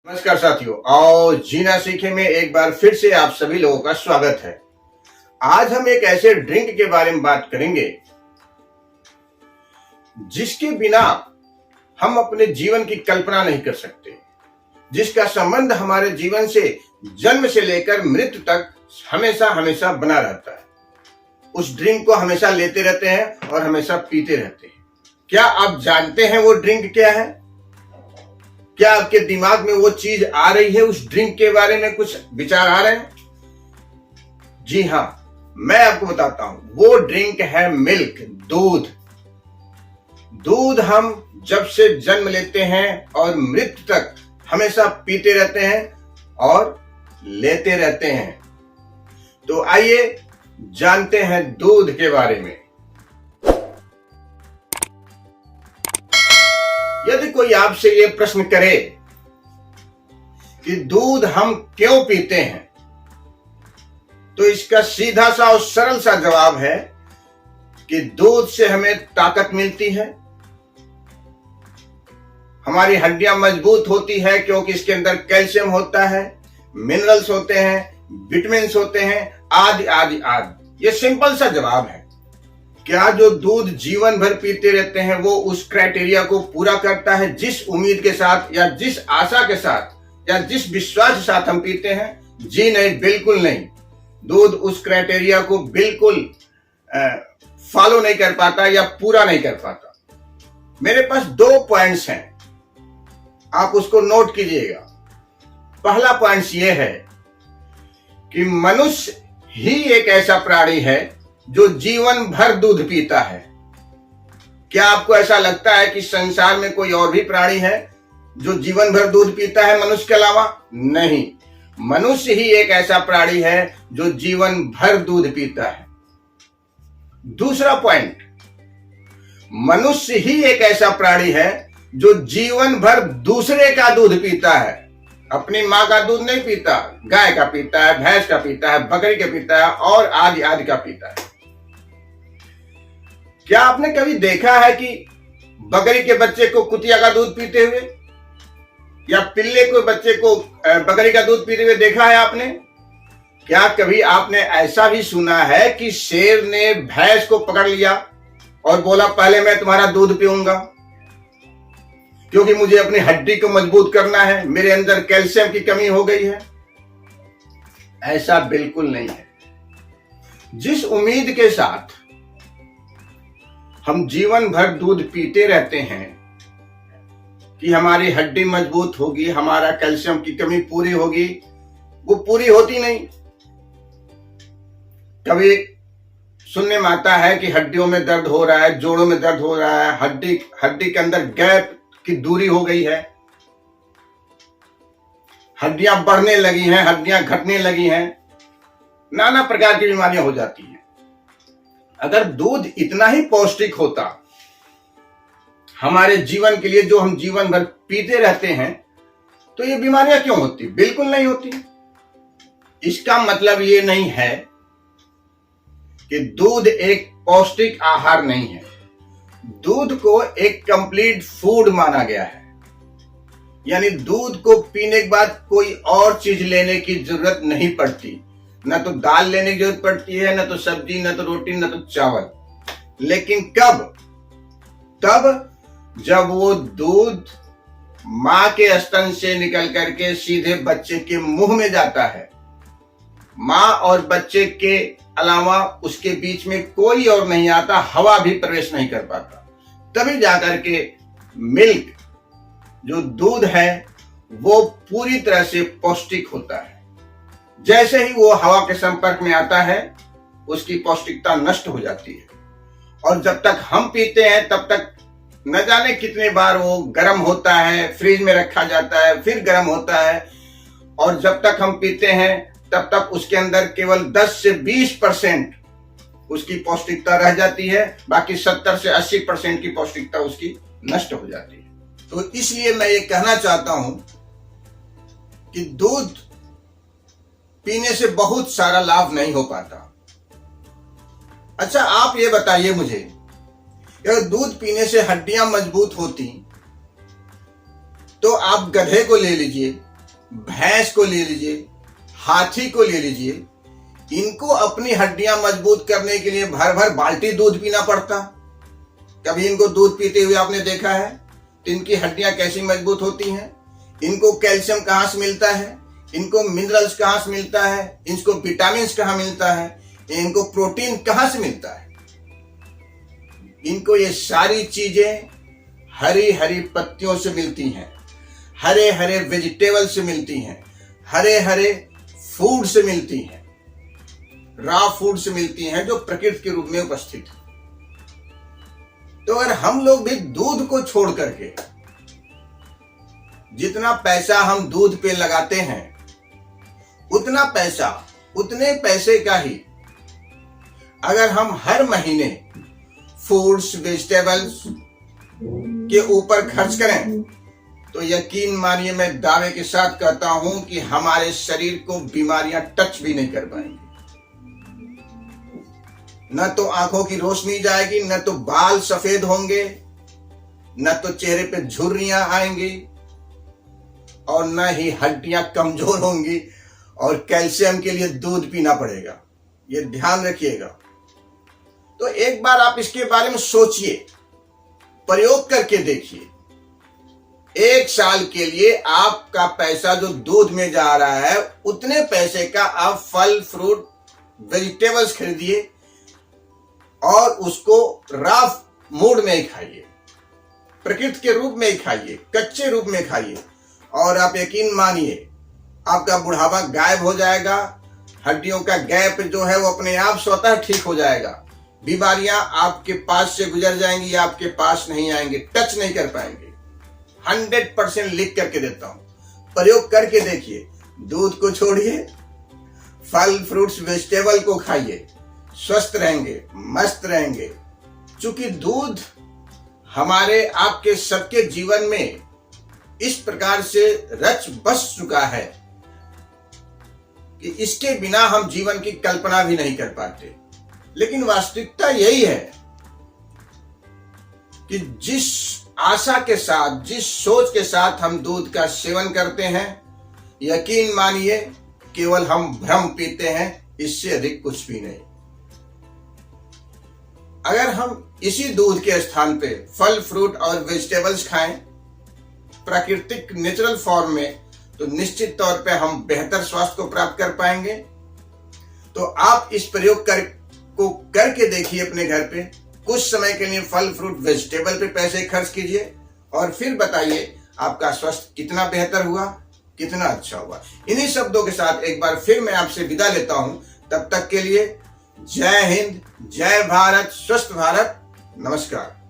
नमस्कार साथियों, और जीना सीखे में एक बार फिर से आप सभी लोगों का स्वागत है। आज हम एक ऐसे ड्रिंक के बारे में बात करेंगे जिसके बिना हम अपने जीवन की कल्पना नहीं कर सकते, जिसका संबंध हमारे जीवन से जन्म से लेकर मृत्यु तक हमेशा हमेशा बना रहता है। उस ड्रिंक को हमेशा लेते रहते हैं और हमेशा पीते रहते हैं। क्या आप जानते हैं वो ड्रिंक क्या है? क्या आपके दिमाग में वो चीज आ रही है? उस ड्रिंक के बारे में कुछ विचार आ रहे हैं? जी हाँ, मैं आपको बताता हूं। वो ड्रिंक है मिल्क, दूध। दूध हम जब से जन्म लेते हैं और मृत्यु तक हमेशा पीते रहते हैं और लेते रहते हैं। तो आइए जानते हैं दूध के बारे में। यदि कोई आपसे ये प्रश्न करे कि दूध हम क्यों पीते हैं, तो इसका सीधा सा और सरल सा जवाब है कि दूध से हमें ताकत मिलती है, हमारी हड्डियां मजबूत होती है क्योंकि इसके अंदर कैल्शियम होता है, मिनरल्स होते हैं, विटामिन्स होते हैं, आदि आदि आदि। ये सिंपल सा जवाब है। क्या जो दूध जीवन भर पीते रहते हैं वो उस क्राइटेरिया को पूरा करता है, जिस उम्मीद के साथ या जिस आशा के साथ या जिस विश्वास के साथ हम पीते हैं? जी नहीं, बिल्कुल नहीं। दूध उस क्राइटेरिया को बिल्कुल फॉलो नहीं कर पाता या पूरा नहीं कर पाता। मेरे पास 2 पॉइंट्स हैं, आप उसको नोट कीजिएगा। पहला पॉइंट ये है कि मनुष्य ही एक ऐसा प्राणी है जो जीवन भर दूध पीता है। क्या आपको ऐसा लगता है कि संसार में कोई और भी प्राणी है जो जीवन भर दूध पीता है मनुष्य के अलावा? नहीं, मनुष्य ही एक ऐसा प्राणी है जो जीवन भर दूध पीता है। दूसरा पॉइंट, मनुष्य ही एक ऐसा प्राणी है जो जीवन भर दूसरे का दूध पीता है। अपनी मां का दूध नहीं पीता, गाय का पीता है, भैंस का पीता है, बकरी का पीता है और आदि आदि का पीता है। क्या आपने कभी देखा है कि बकरी के बच्चे को कुतिया का दूध पीते हुए, या पिल्ले को बच्चे को बकरी का दूध पीते हुए देखा है आपने? क्या कभी आपने ऐसा भी सुना है कि शेर ने भैंस को पकड़ लिया और बोला पहले मैं तुम्हारा दूध पीऊंगा क्योंकि मुझे अपनी हड्डी को मजबूत करना है, मेरे अंदर कैल्शियम की कमी हो गई है? ऐसा बिल्कुल नहीं है। जिस उम्मीद के साथ हम जीवन भर दूध पीते रहते हैं कि हमारी हड्डी मजबूत होगी, हमारा कैल्शियम की कमी पूरी होगी, वो पूरी होती नहीं। कभी सुनने में आता है कि हड्डियों में दर्द हो रहा है, जोड़ों में दर्द हो रहा है, हड्डी के अंदर गैप की दूरी हो गई है, हड्डियां बढ़ने लगी हैं, हड्डियां घटने लगी हैं, नाना प्रकार की बीमारियां हो जाती हैं। अगर दूध इतना ही पौष्टिक होता हमारे जीवन के लिए, जो हम जीवन भर पीते रहते हैं, तो ये बीमारियां क्यों होती? बिल्कुल नहीं होती। इसका मतलब ये नहीं है कि दूध एक पौष्टिक आहार नहीं है। दूध को एक कंप्लीट फूड माना गया है, यानी दूध को पीने के बाद कोई और चीज लेने की जरूरत नहीं पड़ती। न तो दाल लेने की जरूरत पड़ती है, न तो सब्जी, न तो रोटी, न तो चावल। लेकिन कब? तब जब वो दूध मां के स्तन से निकल करके सीधे बच्चे के मुंह में जाता है। मां और बच्चे के अलावा उसके बीच में कोई और नहीं आता, हवा भी प्रवेश नहीं कर पाता। तभी जाकर के मिल्क, जो दूध है, वो पूरी तरह से पौष्टिक होता है। जैसे ही वो हवा के संपर्क में आता है, उसकी पौष्टिकता नष्ट हो जाती है। और जब तक हम पीते हैं तब तक न जाने कितने बार वो गर्म होता है, फ्रिज में रखा जाता है, फिर गर्म होता है, और जब तक हम पीते हैं तब तक उसके अंदर केवल 10 से 20% उसकी पौष्टिकता रह जाती है, बाकी 70 से 80% की पौष्टिकता उसकी नष्ट हो जाती है। तो इसलिए मैं ये कहना चाहता हूं कि दूध पीने से बहुत सारा लाभ नहीं हो पाता। अच्छा, आप ये बताइए मुझे, अगर दूध पीने से हड्डियां मजबूत होती तो आप गधे को ले लीजिए, भैंस को ले लीजिए, हाथी को ले लीजिए, इनको अपनी हड्डियां मजबूत करने के लिए भर भर बाल्टी दूध पीना पड़ता। कभी इनको दूध पीते हुए आपने देखा है? तो इनकी हड्डियां कैसी मजबूत होती हैं? इनको कैल्शियम कहां से मिलता है? इनको मिनरल्स कहां से मिलता है? इनको विटामिन कहां मिलता है? इनको प्रोटीन कहां से मिलता है? इनको ये सारी चीजें हरी हरी पत्तियों से मिलती हैं, हरे हरे वेजिटेबल से मिलती हैं, हरे हरे फूड से मिलती हैं, रॉ फूड से मिलती हैं जो प्रकृति के रूप में उपस्थित है। तो अगर हम लोग भी दूध को छोड़ करके जितना पैसा हम दूध पे लगाते हैं, उतने पैसे का ही अगर हम हर महीने फूड्स वेजिटेबल्स के ऊपर खर्च करें, तो यकीन मानिए मैं दावे के साथ कहता हूं कि हमारे शरीर को बीमारियां टच भी नहीं कर पाएंगी। न तो आंखों की रोशनी जाएगी, न तो बाल सफेद होंगे, न तो चेहरे पे झुर्रियां आएंगी, और न ही हड्डियां कमजोर होंगी, और कैल्शियम के लिए दूध पीना पड़ेगा। ये ध्यान रखिएगा। तो एक बार आप इसके बारे में सोचिए, प्रयोग करके देखिए। 1 साल के लिए आपका पैसा जो दूध में जा रहा है, उतने पैसे का आप फल फ्रूट वेजिटेबल्स खरीदिए और उसको रॉ मूड में ही खाइए, प्रकृति के रूप में ही खाइए, कच्चे रूप में खाइए, और आप यकीन मानिए आपका बुढ़ापा गायब हो जाएगा। हड्डियों का गैप जो है वो अपने आप स्वतः ठीक हो जाएगा। बीमारियां आपके पास से गुजर जाएंगी, आपके पास नहीं आएंगे, टच नहीं कर पाएंगे। 100% लिख करके देता हूं, प्रयोग करके देखिए। दूध को छोड़िए, फल फ्रूट्स वेजिटेबल को खाइए, स्वस्थ रहेंगे, मस्त रहेंगे। चूंकि दूध हमारे आपके सबके जीवन में इस प्रकार से रच बस चुका है कि इसके बिना हम जीवन की कल्पना भी नहीं कर पाते। लेकिन वास्तविकता यही है कि जिस आशा के साथ, जिस सोच के साथ हम दूध का सेवन करते हैं, यकीन मानिए केवल हम भ्रम पीते हैं, इससे अधिक कुछ भी नहीं। अगर हम इसी दूध के स्थान पे फल फ्रूट और वेजिटेबल्स खाएं प्राकृतिक नेचुरल फॉर्म में, तो निश्चित तौर पे हम बेहतर स्वास्थ्य को प्राप्त कर पाएंगे। तो आप इस प्रयोग करके देखिए अपने घर पे। कुछ समय के लिए फल फ्रूट वेजिटेबल पे पैसे खर्च कीजिए और फिर बताइए आपका स्वास्थ्य कितना बेहतर हुआ, कितना अच्छा हुआ। इन्हीं शब्दों के साथ एक बार फिर मैं आपसे विदा लेता हूं। तब तक के लिए जय हिंद, जय भारत, स्वस्थ भारत, नमस्कार।